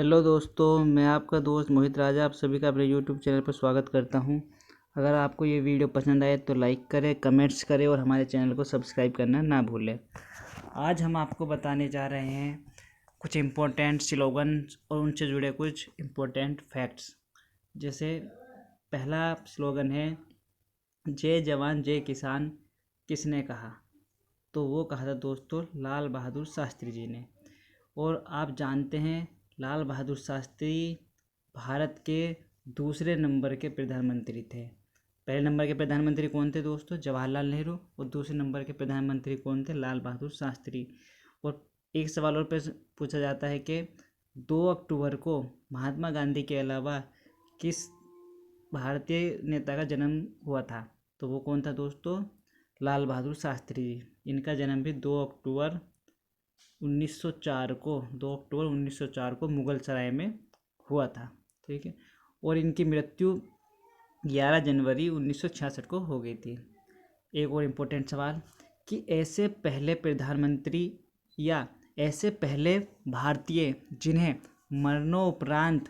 Hello दोस्तों, मैं आपका दोस्त मोहित राजा आप सभी का अपने यूट्यूब चैनल पर स्वागत करता हूं। अगर आपको ये वीडियो पसंद आए तो लाइक करें, कमेंट्स करें और हमारे चैनल को सब्सक्राइब करना ना भूलें। आज हम आपको बताने जा रहे हैं कुछ इम्पोर्टेंट स्लोगन और उनसे जुड़े कुछ इम्पोर्टेंट फैक्ट्स। जैसे पहला स्लोगन है, जय जवान जय किसान किसने कहा? तो वो कहा था दोस्तों लाल बहादुर शास्त्री जी ने। और आप जानते हैं लाल बहादुर शास्त्री भारत के दूसरे नंबर के प्रधानमंत्री थे। पहले नंबर के प्रधानमंत्री कौन थे दोस्तों? जवाहरलाल नेहरू। और दूसरे नंबर के प्रधानमंत्री कौन थे? लाल बहादुर शास्त्री। और एक सवाल और पूछा जाता है कि 2 अक्टूबर को महात्मा गांधी के अलावा किस भारतीय नेता का जन्म हुआ था? तो वो कौन था दोस्तों? लाल बहादुर शास्त्री जी। इनका जन्म भी 2 अक्टूबर 1904 को मुगल सराय में हुआ था। ठीक है। और इनकी मृत्यु 11 जनवरी 1966 को हो गई थी। एक और इम्पोर्टेंट सवाल कि ऐसे पहले प्रधानमंत्री या ऐसे पहले भारतीय जिन्हें मरणोपरांत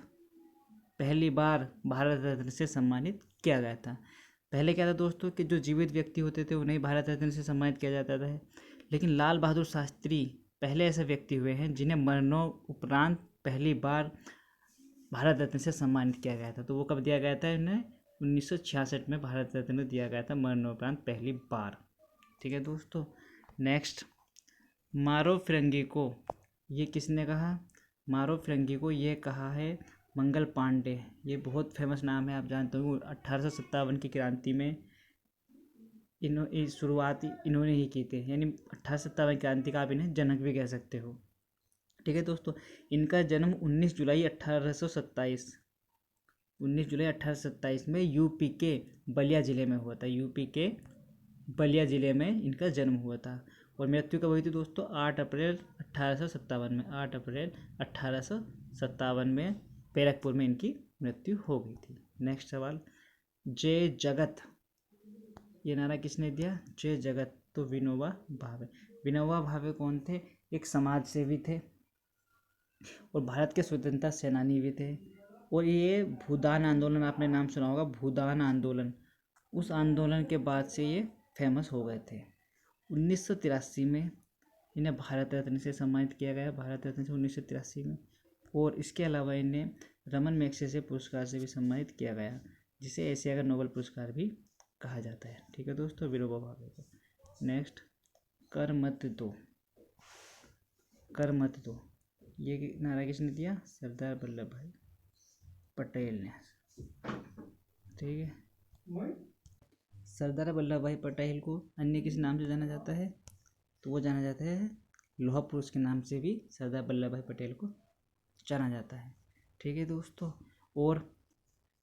पहली बार भारत रत्न से सम्मानित किया गया था। पहले क्या था दोस्तों कि जो जीवित व्यक्ति होते थे उन्हें भारत रत्न से सम्मानित किया जाता था, लेकिन लाल बहादुर शास्त्री पहले ऐसे व्यक्ति हुए हैं जिन्हें मरणोपरांत पहली बार भारत रत्न से सम्मानित किया गया था। तो वो कब दिया गया था? इन्हें 1966 में भारत रत्न दिया गया था मरणोपरांत पहली बार। ठीक है दोस्तों। नेक्स्ट, मारो फिरंगी को ये किसने कहा? मारो फिरंगी को ये कहा है मंगल पांडे। ये बहुत फेमस नाम है, आप जानते हो। 1857 की क्रांति में शुरुआत इन्होंने ही की थी, यानी 1857 क्रांति का आप इन्हें जनक भी कह सकते हो। ठीक है दोस्तों। इनका जन्म 19 जुलाई 1827 में यूपी के बलिया ज़िले में हुआ था। यूपी के बलिया ज़िले में इनका जन्म हुआ था। और मृत्यु कब हुई थी दोस्तों? 8 अप्रैल 1857 में बैरकपुर में इनकी मृत्यु हो गई थी। नेक्स्ट सवाल, जय जगत ये नारा किसने दिया? जय जगत। तो विनोबा भावे। विनोबा भावे कौन थे? एक समाज सेवी थे और भारत के स्वतंत्रता सेनानी भी थे। और ये भूदान आंदोलन, आपने नाम सुना होगा, भूदान आंदोलन, उस आंदोलन के बाद से ये फेमस हो गए थे। 1983 में इन्हें भारत रत्न से सम्मानित किया गया, भारत रत्न से 1983 में। और इसके अलावा इन्हें रमन मैग्सेसे पुरस्कार से भी सम्मानित किया गया, जिसे एशिया का नोबेल पुरस्कार भी कहा जाता है। ठीक है दोस्तों, विनोबा भावे को। नेक्स्ट, कर मत दो, कर मत दो ये नारा किसने दिया? सरदार वल्लभ भाई पटेल ने। ठीक है। सरदार वल्लभ भाई पटेल को अन्य किस नाम से जाना जाता है? तो वो जाना जाता है लौह पुरुष के नाम से भी सरदार वल्लभ भाई पटेल को जाना जाता है। ठीक है दोस्तों। और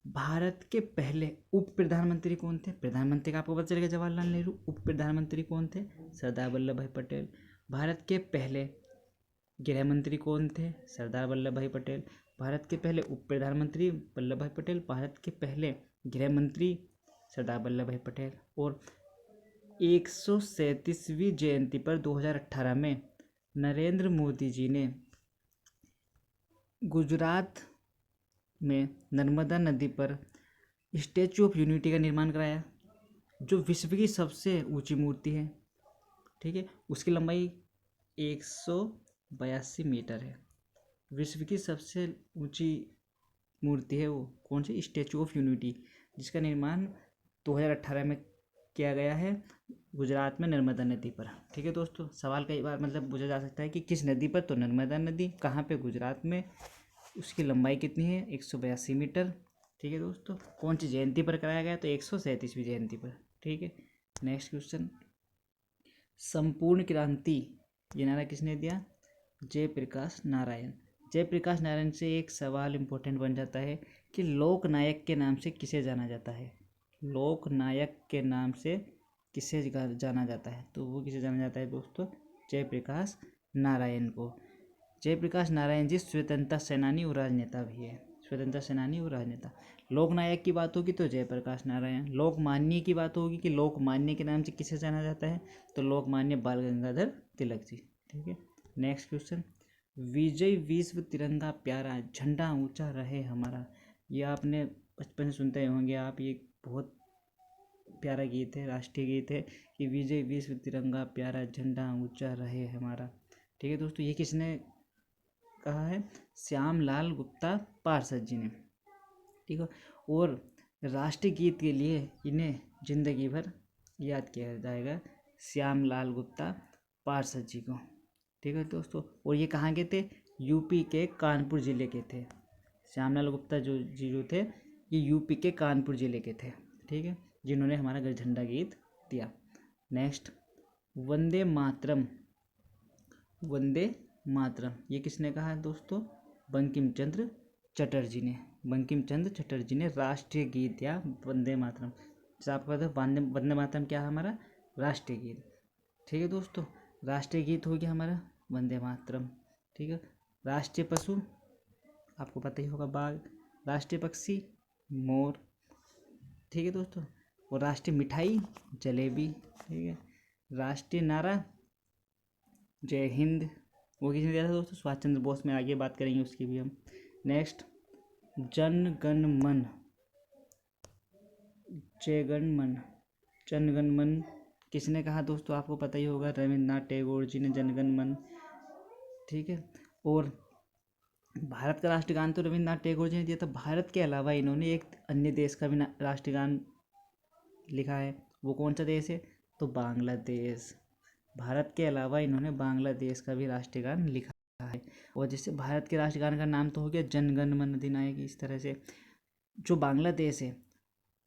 भारत के पहले उप प्रधानमंत्री कौन थे? प्रधानमंत्री का आपको पता चलेगा जवाहरलाल नेहरू। उप प्रधानमंत्री कौन थे? सरदार वल्लभ भाई पटेल। भारत के पहले गृह मंत्री कौन थे? सरदार वल्लभ भाई पटेल। भारत के पहले उप प्रधानमंत्री वल्लभ भाई पटेल। भारत के पहले गृह मंत्री सरदार वल्लभ भाई पटेल। और 137वीं जयंती पर 2018 में नरेंद्र मोदी जी ने गुजरात में नर्मदा नदी पर स्टैचू ऑफ यूनिटी का निर्माण कराया, जो विश्व की सबसे ऊंची मूर्ति है। ठीक है। उसकी लंबाई 182 मीटर है। विश्व की सबसे ऊंची मूर्ति है वो कौन सी? स्टैचू ऑफ यूनिटी, जिसका निर्माण 2018 में किया गया है गुजरात में नर्मदा नदी पर। ठीक है दोस्तों। सवाल कई बार पूछा जा सकता है कि किस नदी पर? तो नर्मदा नदी। कहाँ पे? गुजरात में। उसकी लंबाई कितनी है? 182 मीटर। ठीक है दोस्तों। कौन सी जयंती पर कराया गया? तो 137वीं जयंती पर। ठीक है। नेक्स्ट क्वेश्चन, संपूर्ण क्रांति ये नारा किसने दिया? जयप्रकाश नारायण। जयप्रकाश नारायण से एक सवाल इम्पोर्टेंट बन जाता है कि लोकनायक के नाम से किसे जाना जाता है? लोकनायक के नाम से किसे जाना जाता है? तो वो किसे जाना जाता है दोस्तों? जयप्रकाश नारायण को। जयप्रकाश नारायण जी स्वतंत्रता सेनानी और राजनेता भी है। स्वतंत्रता सेनानी और राजनेता। लोकनायक की बात होगी तो जयप्रकाश नारायण। लोकमान्य की बात होगी कि लोकमान्य के नाम से किसे जाना जाता है? तो लोकमान्य बाल गंगाधर तिलक जी। ठीक है। नेक्स्ट क्वेश्चन, विजय विश्व तिरंगा प्यारा, झंडा ऊंचा रहे हमारा। ये आपने बचपन से सुनते होंगे आप, ये बहुत प्यारा गीत है, राष्ट्रीय गीत है कि विजय विश्व तिरंगा प्यारा, झंडा ऊंचा रहे हमारा। ठीक है दोस्तों, ये किसने कहा है? श्याम लाल गुप्ता पार्षद जी ने। ठीक है, और राष्ट्रीय गीत के लिए इन्हें जिंदगी भर याद किया जाएगा, श्याम लाल गुप्ता पार्षद जी को। ठीक है दोस्तों, और ये कहाँ के थे? यूपी के कानपुर ज़िले के थे। श्यामलाल गुप्ता जो थे, ये यूपी के कानपुर ज़िले के थे। ठीक है, जिन्होंने हमारा गण झंडा गीत दिया। नेक्स्ट, वंदे मातरम। वंदे मातरम ये किसने कहा है दोस्तों? बंकिम चंद्र चटर्जी ने। बंकिम चंद्र चटर्जी ने राष्ट्रीय गीत दिया वंदे मातरम। जैसे आपको पता है वंदे मातरम क्या है? हमारा राष्ट्रीय गीत। ठीक है दोस्तों, राष्ट्रीय गीत हो गया हमारा वंदे मातरम। ठीक है, राष्ट्रीय पशु आपको पता ही होगा बाघ, राष्ट्रीय पक्षी मोर। ठीक है दोस्तों, और राष्ट्रीय मिठाई जलेबी। ठीक है, राष्ट्रीय नारा जय हिंद, वो किसने दिया था दोस्तों? सुभाष चंद्र बोस में। आगे बात करेंगे उसकी भी हम। नेक्स्ट, जन गण मन। जय गण मन, जन गण मन किसने कहा दोस्तों? आपको पता ही होगा, रविन्द्रनाथ टैगोर जी ने जन गण मन। ठीक है, और भारत का राष्ट्रगान तो रविन्द्रनाथ टैगोर जी ने दिया था। भारत के अलावा इन्होंने एक अन्य देश का भी राष्ट्रगान लिखा है। वो कौन सा देश है? तो बांग्लादेश। भारत के अलावा इन्होंने बांग्लादेश का भी राष्ट्रगान लिखा है। और जैसे भारत के राष्ट्रगान का नाम तो हो गया जन गण मन अधिनायक। इस तरह से जो बांग्लादेश है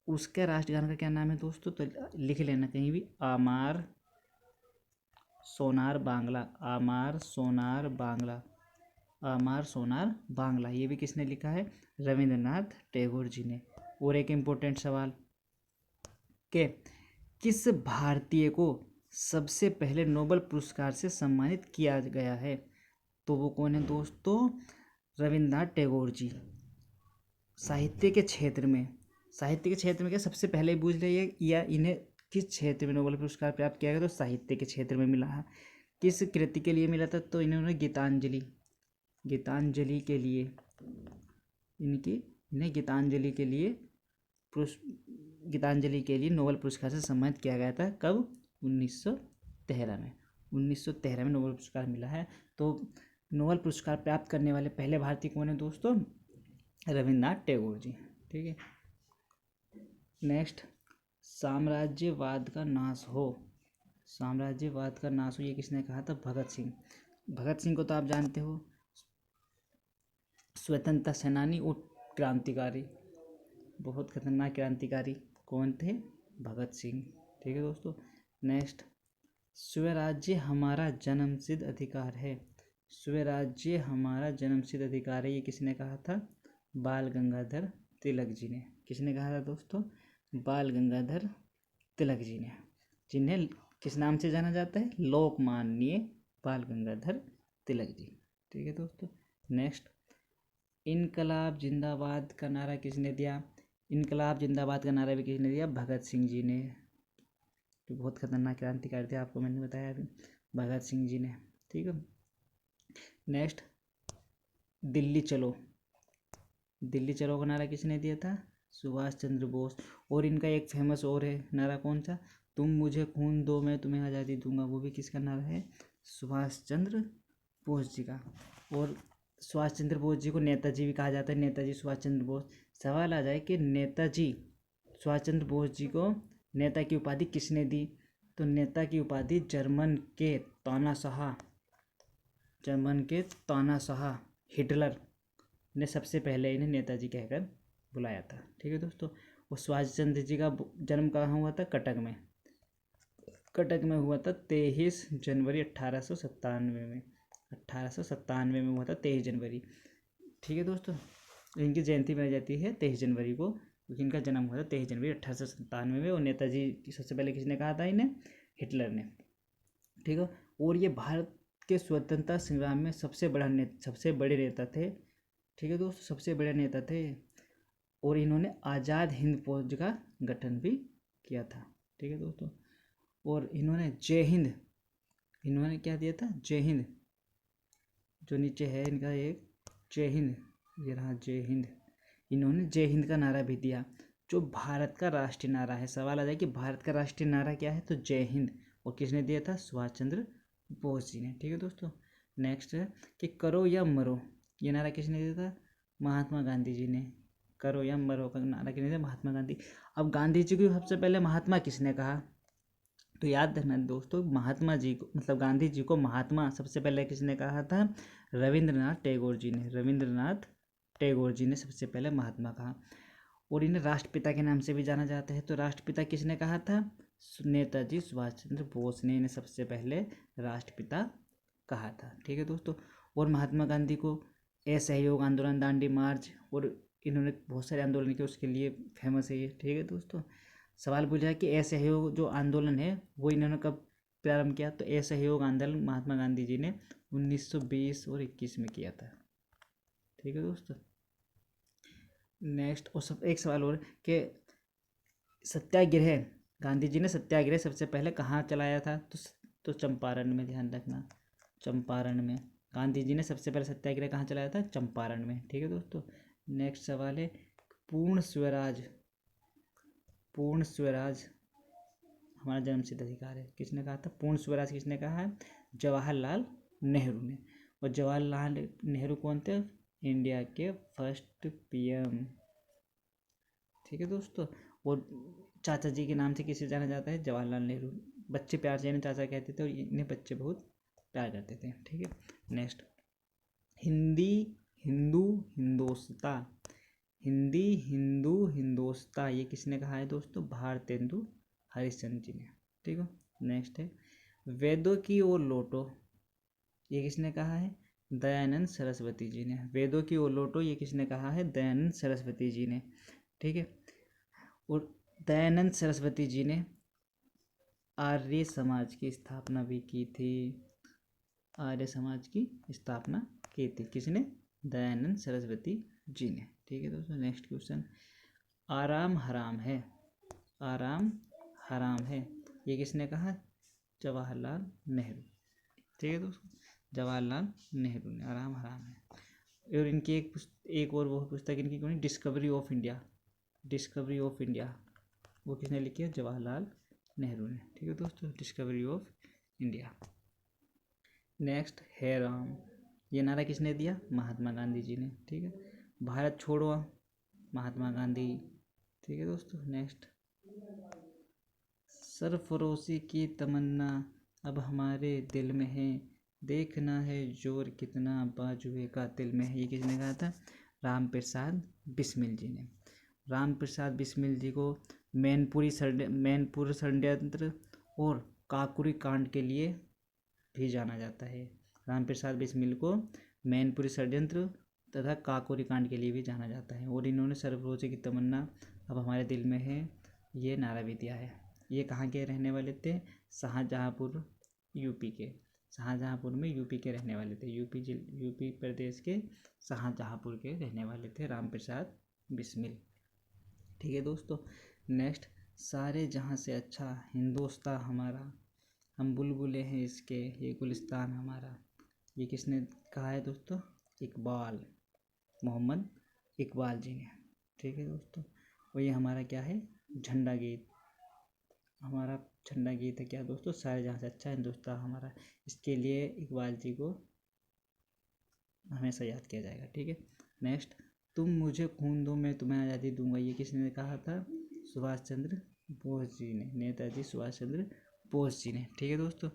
उसके राष्ट्रगान का क्या नाम है दोस्तों? तो लिख लेना कहीं भी, आमार सोनार बांग्ला। आमार सोनार बांग्ला, आमार सोनार बांग्ला। ये भी किसने लिखा है? रविंद्रनाथ टैगोर जी ने। और एक इम्पोर्टेंट सवाल के किस भारतीय को सबसे पहले नोबेल पुरस्कार से सम्मानित किया गया है? तो वो कौन है दोस्तों? रविंद्रनाथ टैगोर जी। साहित्य के क्षेत्र में, साहित्य के क्षेत्र में क्या सबसे पहले पूछ लिया, या इन्हें किस क्षेत्र में नोबेल पुरस्कार प्राप्त किया गया? तो साहित्य के क्षेत्र में मिला है। किस कृति के लिए मिला था? तो इन्होंने गीतांजलि, गीतांजलि के लिए इन्हें गीतांजलि के लिए नोबेल पुरस्कार से सम्मानित किया गया था। कब? 1913 में। 1913 में नोबेल पुरस्कार मिला है। तो नोबेल पुरस्कार प्राप्त करने वाले पहले भारतीय कौन है दोस्तों? रविन्द्रनाथ टैगोर जी। ठीक है, नेक्स्ट, साम्राज्यवाद का नाश हो। साम्राज्यवाद का नाश हो, ये किसने कहा था? भगत सिंह। भगत सिंह को तो आप जानते हो, स्वतंत्रता सेनानी और क्रांतिकारी, बहुत खतरनाक क्रांतिकारी। कौन थे? भगत सिंह। ठीक है दोस्तों, नेक्स्ट, स्वराज्य हमारा जन्मसिद्ध अधिकार है। स्वराज्य हमारा जन्मसिद्ध अधिकार है, ये किसने कहा था? बाल गंगाधर तिलक जी ने। किसने कहा था दोस्तों? बाल गंगाधर तिलक जी ने, जिन्हें किस नाम से जाना जाता है? लोकमान्य बाल गंगाधर तिलक जी। ठीक है दोस्तों, नेक्स्ट, इनकलाब जिंदाबाद का नारा किसने दिया? इनकलाब जिंदाबाद का नारा भी किसने दिया? भगत सिंह जी ने, जो बहुत खतरनाक क्रांतिकारी थे, आपको मैंने बताया अभी, भगत सिंह जी ने। ठीक है, नेक्स्ट, दिल्ली चलो। दिल्ली चलो का नारा किसने दिया था? सुभाष चंद्र बोस। और इनका एक फेमस और है नारा, कौन सा? तुम मुझे खून दो मैं तुम्हें आज़ादी दूंगा। वो भी किसका नारा है? सुभाष चंद्र बोस जी का। और सुभाष चंद्र बोस जी को नेताजी भी कहा जाता है, नेताजी सुभाष चंद्र बोस। सवाल आ जाए कि नेताजी सुभाष चंद्र बोस जी को नेता की उपाधि किसने दी? तो नेता की उपाधि जर्मन के तानाशाह हिटलर ने सबसे पहले इन्हें नेताजी कहकर बुलाया था। ठीक है दोस्तों, और सुभाष चंद्र जी का जन्म कहाँ हुआ था? कटक में। कटक में हुआ था 23 जनवरी 1897 में। 1897 में हुआ था 23 जनवरी। ठीक है दोस्तों, इनकी जयंती मनाई जाती है 23 जनवरी को, क्योंकि इनका जन्म हुआ था 23 जनवरी 1897 में। और नेताजी सबसे पहले किसने कहा था इन्हें? हिटलर ने। ठीक है, और ये भारत के स्वतंत्रता संग्राम में सबसे बड़े नेता थे। ठीक है दोस्तों, सबसे बड़े नेता थे। और इन्होंने आज़ाद हिंद फौज का गठन भी किया था। ठीक है दोस्तों, और इन्होंने जय हिंद, इन्होंने क्या दिया था? जय हिंद जो नीचे है इनका एक जय हिंद, ये रहा जय हिंद, इन्होंने जय हिंद का नारा भी दिया जो भारत का राष्ट्रीय नारा है। सवाल आ जाए कि भारत का राष्ट्रीय नारा क्या है, तो जय हिंद। और किसने दिया था, सुभाष चंद्र बोस जी ने। ठीक है दोस्तों, नेक्स्ट है कि करो या मरो, ये नारा किसने दिया था, महात्मा गांधी जी ने। करो या मरो का नारा किसने दिया, महात्मा गांधी। अब गांधी जी को सबसे पहले महात्मा किसने कहा, तो याद रखना दोस्तों, महात्मा जी को मतलब गांधी जी को महात्मा सबसे पहले किसने कहा था, रविंद्रनाथ टैगोर जी ने। रविंद्रनाथ टैगोर जी ने सबसे पहले महात्मा कहा। और इन्हें राष्ट्रपिता के नाम से भी जाना जाता है, तो राष्ट्रपिता किसने कहा था, नेताजी सुभाष चंद्र बोस ने इन्हें सबसे पहले राष्ट्रपिता कहा था। ठीक है दोस्तों, और महात्मा गांधी को असहयोग आंदोलन, दांडी मार्च, और इन्होंने बहुत सारे आंदोलन किए, उसके लिए फेमस है ये। ठीक है दोस्तों, सवाल पूछा कि असहयोग जो आंदोलन है वो इन्होंने कब प्रारंभ किया, तो असहयोग आंदोलन महात्मा गांधी जी ने 1920 और 21 में किया था। ठीक है दोस्तों, नेक्स्ट और सब एक सवाल और कि सत्याग्रह, गांधी जी ने सत्याग्रह सबसे पहले कहाँ चलाया था, तो चंपारण में, ध्यान रखना चंपारण में। गांधी जी ने सबसे पहले सत्याग्रह कहाँ चलाया था, चंपारण में। ठीक है दोस्तों, नेक्स्ट सवाल है पूर्ण स्वराज, पूर्ण स्वराज हमारा जन्मसिद्ध अधिकार है, किसने कहा था, पूर्ण स्वराज किसने कहा है, जवाहरलाल नेहरू ने। और जवाहरलाल नेहरू कौन थे, इंडिया के फर्स्ट पीएम। ठीक है दोस्तों, और चाचा जी के नाम से किसे जाना जाता है, जवाहरलाल नेहरू। बच्चे प्यार से इन्हें चाचा कहते थे और इन्हें बच्चे बहुत प्यार करते थे। ठीक है, नेक्स्ट हिंदी हिंदू हिंदोस्ता, हिंदी हिंदू हिंदोस्ता ये किसने कहा है दोस्तों, भारतेंदु हरिश्चंद्र जी ने। ठीक है, नेक्स्ट है वेदों की ओर लौटो, ये किसने कहा है, दयानंद सरस्वती जी ने। वेदों की ओर लौटो ये किसने कहा है, दयानंद सरस्वती जी ने। ठीक है, और दयानंद सरस्वती जी ने आर्य समाज की स्थापना भी की थी, आर्य समाज की स्थापना की थी किसने, दयानंद सरस्वती जी ने। ठीक है दोस्तों, नेक्स्ट क्वेश्चन आराम हराम है, आराम हराम है ये किसने कहा, जवाहरलाल नेहरू। ठीक है दोस्तों, जवाहरलाल नेहरू ने आराम हराम है। और इनकी एक और वो पुस्तक इनकी कौन है, discovery of India, discovery of India वो किसने लिखी है, जवाहरलाल नेहरू ने। ठीक है दोस्तों, डिस्कवरी ऑफ इंडिया। नेक्स्ट है राम, ये नारा किसने दिया, महात्मा गांधी जी ने। ठीक है, भारत छोड़ो महात्मा गांधी। ठीक है दोस्तों, नेक्स्ट सरफरोशी की तमन्ना अब हमारे दिल में है, देखना है जोर कितना बाजुए का दिल में है, ये किसने कहा था, राम प्रसाद बिस्मिल जी ने। राम प्रसाद बिस्मिल जी को मैनपुरी षड्यंत्र और काकुरी कांड के लिए भी जाना जाता है। राम प्रसाद बिस्मिल को मैनपुरी षड्यंत्र तथा काकोरी कांड के लिए भी जाना जाता है। और इन्होंने सरफरोशी की तमन्ना अब हमारे दिल में है ये नारा भी दिया है। ये कहाँ के रहने वाले थे, शाहजहाँपुर यूपी के, शाहजहाँपुर में यूपी के रहने वाले थे, यूपी प्रदेश के शाहजहाँपुर के रहने वाले थे राम प्रसाद बिस्मिल। ठीक है दोस्तों, नेक्स्ट सारे जहाँ से अच्छा हिंदुस्तान हमारा, हम बुलबुलें हैं इसके ये गुलिस्तान हमारा, ये किसने कहा है दोस्तों, इकबाल, मोहम्मद इकबाल जी ने। ठीक है दोस्तों, और ये हमारा क्या है, झंडा गीत, हमारा झंडा गीत है क्या दोस्तों, सारे जहाँ से अच्छा हिंदुस्तान हमारा। इसके लिए इकबाल जी को हमेशा याद किया जाएगा। ठीक है, नेक्स्ट तुम मुझे खून दो मैं तुम्हें आज़ादी दूंगा, ये किसने कहा था, सुभाष चंद्र बोस जी ने, नेताजी सुभाष चंद्र बोस जी ने। ठीक है दोस्तों,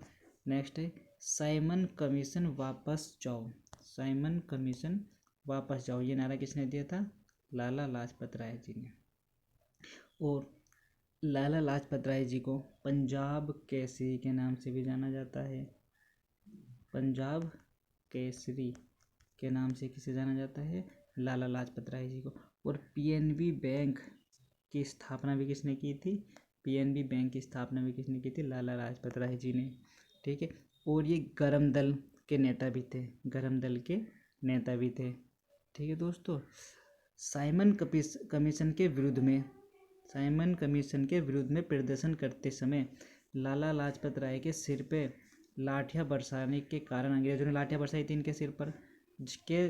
नेक्स्ट है साइमन कमीशन वापस जाओ, साइमन कमीशन वापस जाओ ये नारा किसने दिया था, लाला लाजपत राय जी ने। और लाला लाजपत राय जी को पंजाब केसरी के नाम से भी जाना जाता है, पंजाब केसरी के नाम से किसे जाना जाता है, लाला लाजपत राय जी को। और पीएनबी बैंक की स्थापना भी किसने की थी, पीएनबी बैंक की स्थापना भी किसने की थी, लाला लाजपत राय जी ने। ठीक है, और ये गरम दल के नेता भी थे, गरम दल के नेता भी थे। ठीक है दोस्तों, साइमन कमीशन के विरुद्ध में, साइमन कमीशन के विरुद्ध में प्रदर्शन करते समय लाला लाजपत राय के सिर पे लाठियाँ बरसाने के कारण अंग्रेजों ने लाठियाँ बरसाई थी इनके सिर पर, जिसके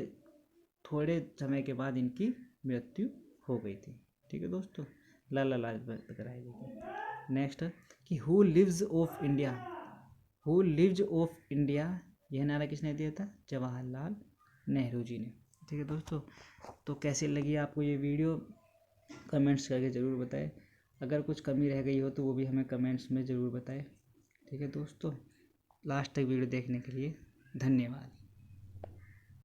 थोड़े समय के बाद इनकी मृत्यु हो गई थी। ठीक है दोस्तों, लाला लाजपत राय जी की। नेक्स्ट कि who lives of India, who lives of India, यह नारा किसने दिया था? जवाहरलाल नेहरू जी ने। ठीक है दोस्तों, तो कैसी लगी आपको ये वीडियो कमेंट्स करके ज़रूर बताएं। अगर कुछ कमी रह गई हो तो वो भी हमें कमेंट्स में ज़रूर बताएं। ठीक है दोस्तों, लास्ट तक वीडियो देखने के लिए धन्यवाद।